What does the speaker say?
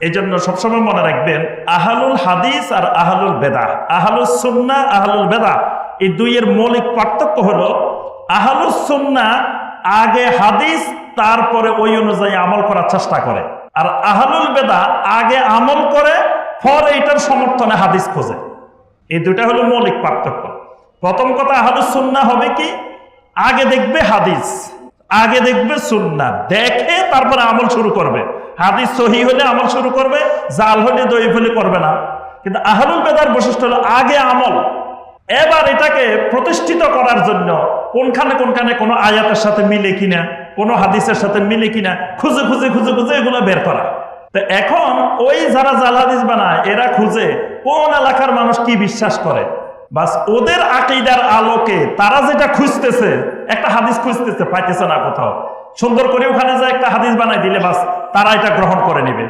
এই জন্য সবসময় মনে রাখবেন, আহলুল হাদিস আর আহলুল বেদাহ, আহলুস সুন্নাহ আহলুল বেদাহ, এই দুইয়ের মৌলিক পার্থক্য হলো আহলুস সুন্নাহ আগে হাদিস তারপরে ওই অনুযায়ী আমল করার চেষ্টা করে, আর আহলুল বেদাহ আগে আমল করে পরে এটার সমর্থনে হাদিস খোঁজে। এই দুটা হলো মৌলিক পার্থক্য। প্রথম কথা, আহলুস সুন্নাহ হবে কি, আগে দেখবে হাদিস, আগে দেখবে সুন্নাহ, দেখে তারপরে আমল শুরু করবে। হাদিস সহিহ হলে আমল শুরু করবে, জাল হলে দঈফ হলে করবে না। কিন্তু আহলুল বেদার বৈশিষ্ট্য হলো আগে আমল, এবার এটাকে প্রতিষ্ঠিত করার জন্য কোনখানে কোনখানে কোনো আয়াতের সাথে মিলে কিনা, কোনো হাদিসের সাথে মিলে কিনা খুঁজে খুঁজে খুঁজে খুঁজে এগুলো বের করা। তো এখন ওই যারা জাল হাদিস বানায় এরা খুঁজে কোন এলাকার মানুষ কি বিশ্বাস করে, বাস ওদের আকীদার আলোকে তারা যেটা খুঁজতেছে, একটা হাদিস খুঁজতেছে, পাইতেছে না কোথাও, সুন্দর করে ওখানে যে একটা হাদিস বানাই দিলে বাস তারা এটা গ্রহণ করে নেবে।